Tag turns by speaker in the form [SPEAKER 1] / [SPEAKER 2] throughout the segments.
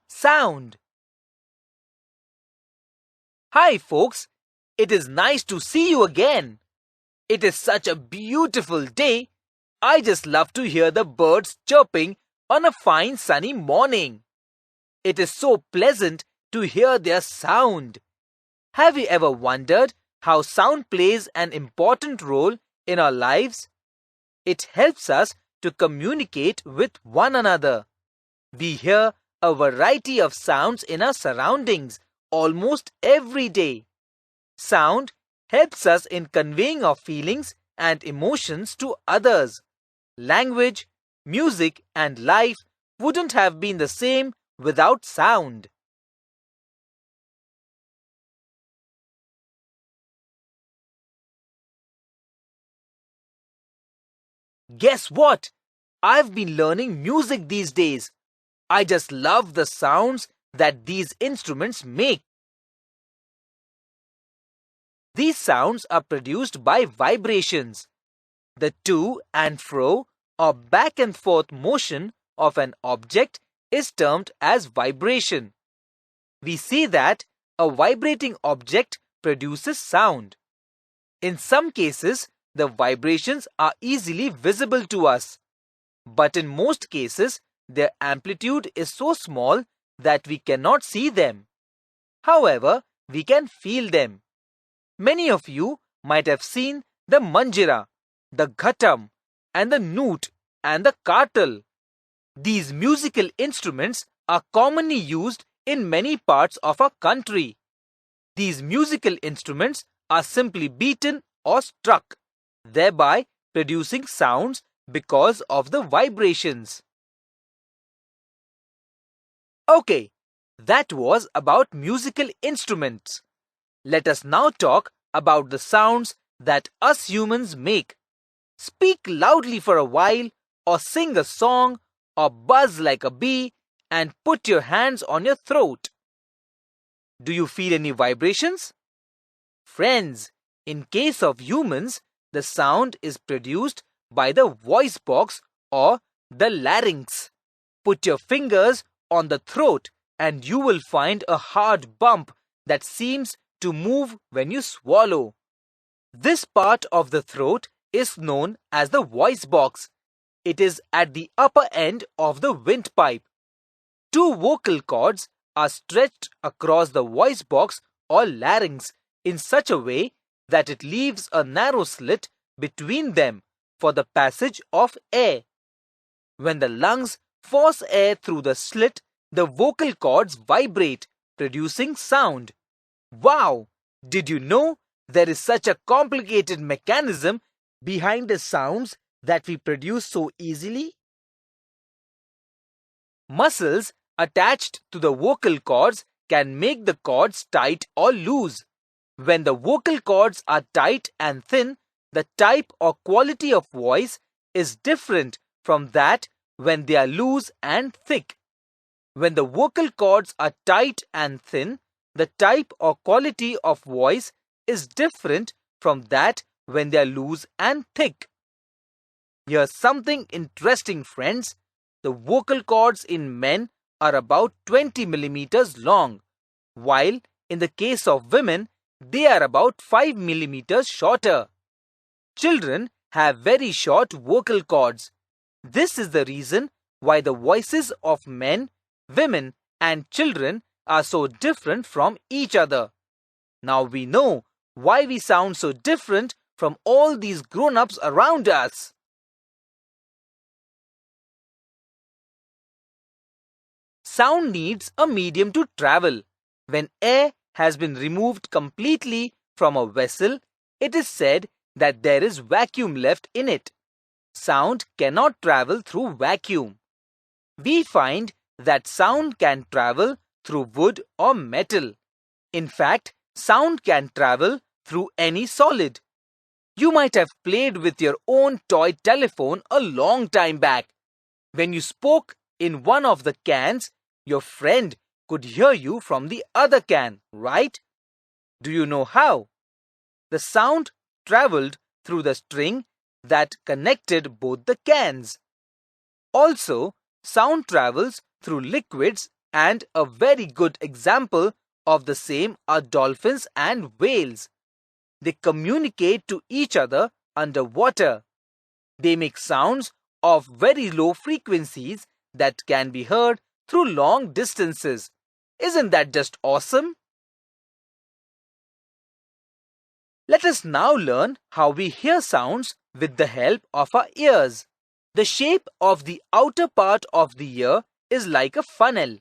[SPEAKER 1] Sound. Hi folks, it is nice to see you again. It is such a beautiful day. I just love to hear the birds chirping on a fine sunny morning. It is so pleasant to hear their sound. Have you ever wondered how sound plays an important role in our lives? It helps us to communicate with one another. We hear a variety of sounds in our surroundings almost every day. Sound helps us in conveying our feelings and emotions to others. Language, music, and life wouldn't have been the same without sound. Guess what? I've been learning music these days. I just love the sounds that these instruments make. These sounds are produced by vibrations. The to and fro or back and forth motion of an object is termed as vibration. We see that a vibrating object produces sound. In some cases, the vibrations are easily visible to us, but in most cases, their amplitude is so small that we cannot see them. However, we can feel them. Many of you might have seen the manjira, the ghatam, and the nut and the kartal. These musical instruments are commonly used in many parts of our country. These musical instruments are simply beaten or struck, thereby producing sounds because of the vibrations. Okay, that was about musical instruments. Let us now talk about the sounds that us humans make. Speak loudly for a while, or sing a song, or buzz like a bee, and put your hands on your throat. Do you feel any vibrations? Friends, in case of humans, the sound is produced by the voice box or the larynx. Put your fingers on the throat and you will find a hard bump that seems to move when you swallow. This part of the throat is known as the voice box. It is at the upper end of the windpipe. Two vocal cords are stretched across the voice box or larynx in such a way that it leaves a narrow slit between them for the passage of air. When the lungs force air through the slit, the vocal cords vibrate, producing sound. Wow! Did you know there is such a complicated mechanism behind the sounds that we produce so easily? Muscles attached to the vocal cords can make the cords tight or loose. When the vocal cords are tight and thin, the type or quality of voice is different from that when they are loose and thick. When the vocal cords are tight and thin, the type or quality of voice is different from that when they are loose and thick. Here's something interesting, friends. The vocal cords in men are about 20 millimeters long, while in the case of women, they are about 5 millimeters shorter. Children have very short vocal cords. This is the reason why the voices of men, women, and children are so different from each other. Now we know why we sound so different from all these grown-ups around us. Sound needs a medium to travel. When air has been removed completely from a vessel, it is said that there is vacuum left in it. Sound cannot travel through vacuum. We find that sound can travel through wood or metal. In fact, sound can travel through any solid. You might have played with your own toy telephone a long time back. When you spoke in one of the cans, your friend could hear you from the other can, right? Do you know how? The sound traveled through the string that connected both the cans. Also, sound travels through liquids And a very good example of the same are dolphins and whales. They communicate to each other underwater. They make sounds of very low frequencies that can be heard through long distances. Isn't that just awesome? Let us now learn how we hear sounds with the help of our ears. The shape of the outer part of the ear is like a funnel.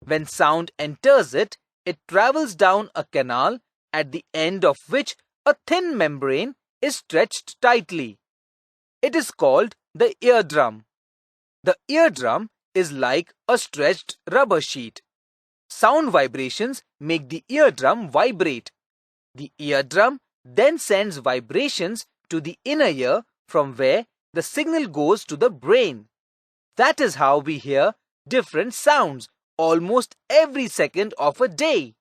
[SPEAKER 1] When sound enters it, it travels down a canal at the end of which a thin membrane is stretched tightly. It is called the eardrum. The eardrum is like a stretched rubber sheet. Sound vibrations make the eardrum vibrate. The eardrum then sends vibrations to the inner ear from where the signal goes to the brain. That is how we hear different sounds almost every second of a day.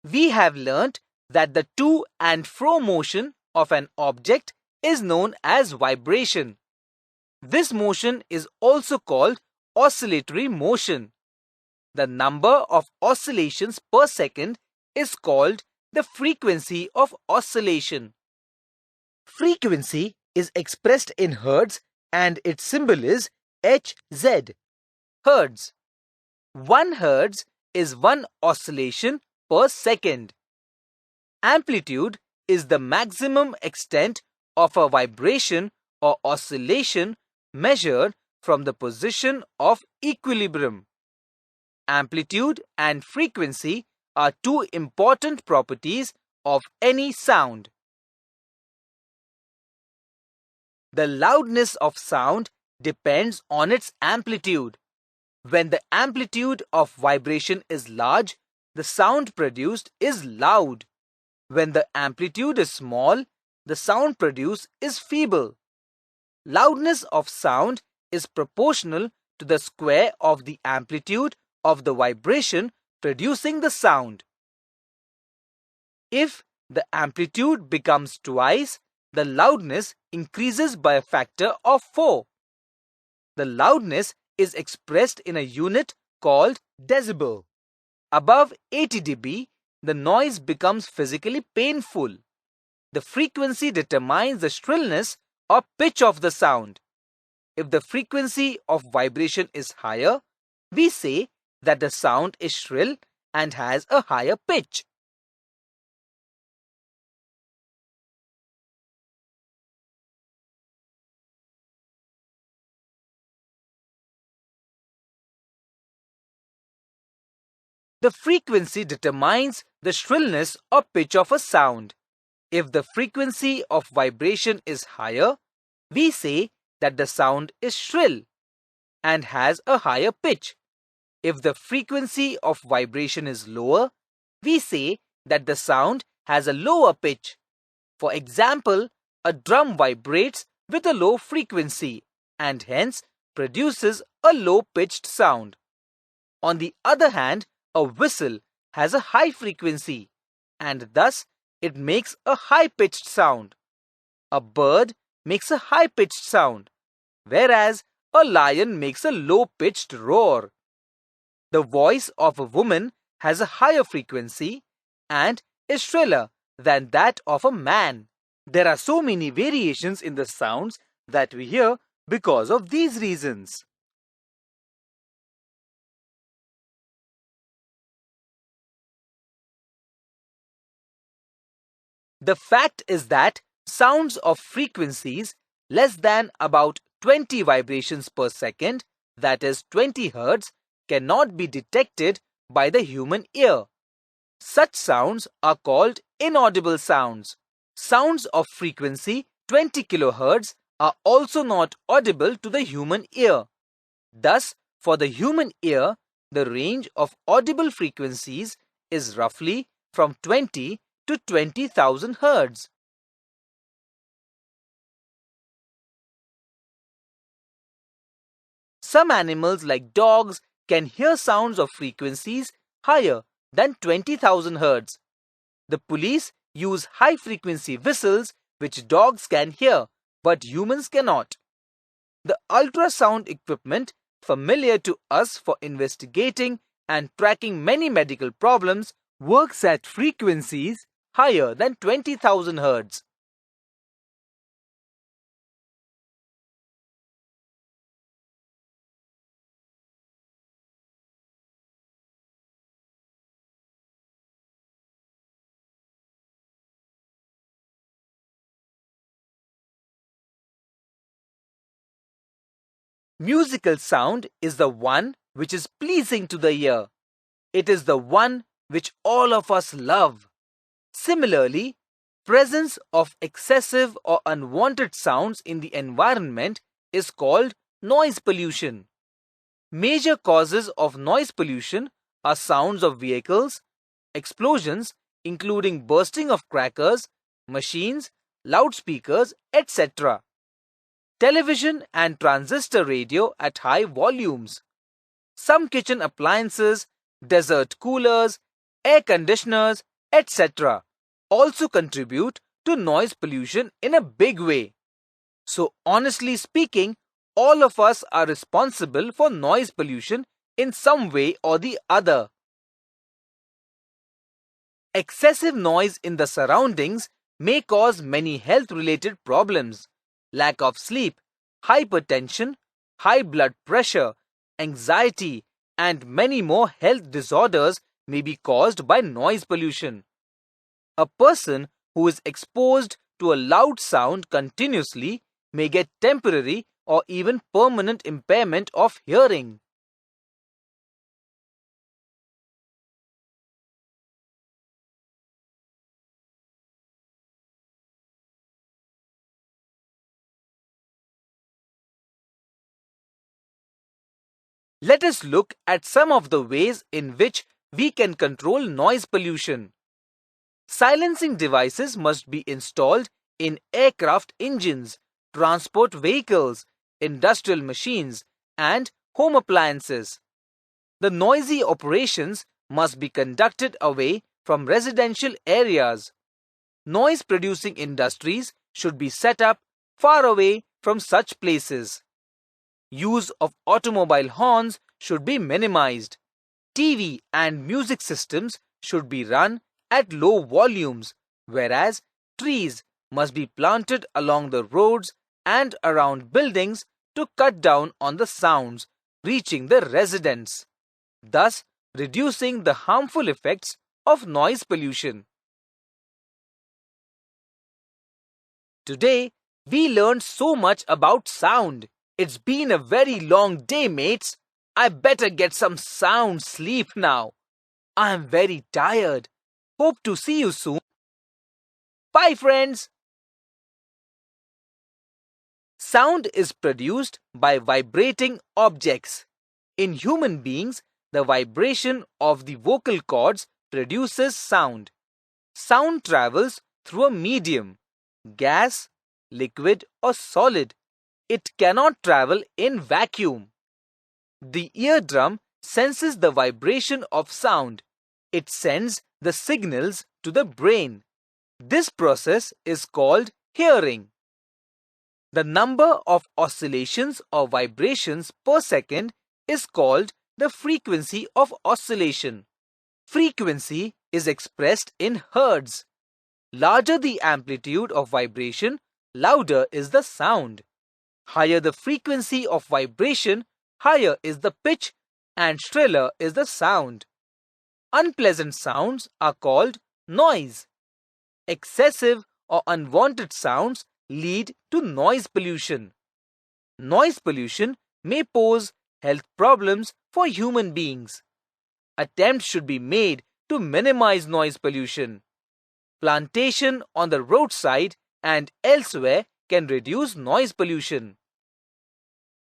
[SPEAKER 1] We have learnt that the to and fro motion of an object is known as vibration. This motion is also called oscillatory motion. The number of oscillations per second is called the frequency of oscillation. Frequency is expressed in hertz and its symbol is Hz. Hertz. 1 hertz is 1 oscillation per second. Amplitude is the maximum extent of a vibration or oscillation measured from the position of equilibrium. Amplitude and frequency are two important properties of any sound. The loudness of sound depends on its amplitude. When the amplitude of vibration is large, the sound produced is loud. When the amplitude is small, the sound produced is feeble. Loudness of sound is proportional to the square of the amplitude of the vibration producing the sound. If the amplitude becomes twice, the loudness increases by a factor of 4. The loudness is expressed in a unit called decibel. Above 80 dB, the noise becomes physically painful. The frequency determines the shrillness or pitch of the sound. If the frequency of vibration is higher, we say that the sound is shrill and has a higher pitch. The frequency determines the shrillness or pitch of a sound. If the frequency of vibration is higher, we say that the sound is shrill and has a higher pitch. If the frequency of vibration is lower, we say that the sound has a lower pitch. For example, a drum vibrates with a low frequency and hence produces a low-pitched sound. On the other hand, a whistle has a high frequency and thus it makes a high-pitched sound. A bird makes a high-pitched sound, whereas a lion makes a low-pitched roar. The voice of a woman has a higher frequency and is shriller than that of a man. There are so many variations in the sounds that we hear because of these reasons. The fact is that sounds of frequencies less than about 20 vibrations per second, that is 20 Hz, cannot be detected by the human ear. Such sounds are called inaudible sounds. Sounds of frequency 20 kHz are also not audible to the human ear. Thus, for the human ear, the range of audible frequencies is roughly from 20 to 20,000 Hz. Some animals like dogs can hear sounds of frequencies higher than 20,000 Hz. The police use high-frequency whistles which dogs can hear, but humans cannot. The ultrasound equipment, familiar to us for investigating and tracking many medical problems, works at frequencies higher than 20,000 Hz. Musical sound is the one which is pleasing to the ear. It is the one which all of us love. Similarly, presence of excessive or unwanted sounds in the environment is called noise pollution. Major causes of noise pollution are sounds of vehicles, explosions including bursting of crackers, machines, loudspeakers, etc. Television and transistor radio at high volumes. Some kitchen appliances, desert coolers, air conditioners, etc. also contribute to noise pollution in a big way. So honestly speaking, all of us are responsible for noise pollution in some way or the other. Excessive noise in the surroundings may cause many health-related problems. Lack of sleep, hypertension, high blood pressure, anxiety, and many more health disorders may be caused by noise pollution. A person who is exposed to a loud sound continuously may get temporary or even permanent impairment of hearing. Let us look at some of the ways in which we can control noise pollution. Silencing devices must be installed in aircraft engines, transport vehicles, industrial machines, and home appliances. The noisy operations must be conducted away from residential areas. Noise-producing industries should be set up far away from such places. Use of automobile horns should be minimized. TV and music systems should be run at low volumes, whereas trees must be planted along the roads and around buildings to cut down on the sounds reaching the residents, thus reducing the harmful effects of noise pollution. Today, we learned so much about sound. It's been a very long day, mates. I better get some sound sleep now. I'm very tired. Hope to see you soon. Bye, friends. Sound is produced by vibrating objects. In human beings, the vibration of the vocal cords produces sound. Sound travels through a medium, gas, liquid, or solid. It cannot travel in vacuum. The eardrum senses the vibration of sound. It sends the signals to the brain. This process is called hearing. The number of oscillations or vibrations per second is called the frequency of oscillation. Frequency is expressed in hertz. Larger the amplitude of vibration, louder is the sound. Higher the frequency of vibration, higher is the pitch and shriller is the sound. Unpleasant sounds are called noise. Excessive or unwanted sounds lead to noise pollution. Noise pollution may pose health problems for human beings. Attempts should be made to minimize noise pollution. Plantation on the roadside and elsewhere can reduce noise pollution.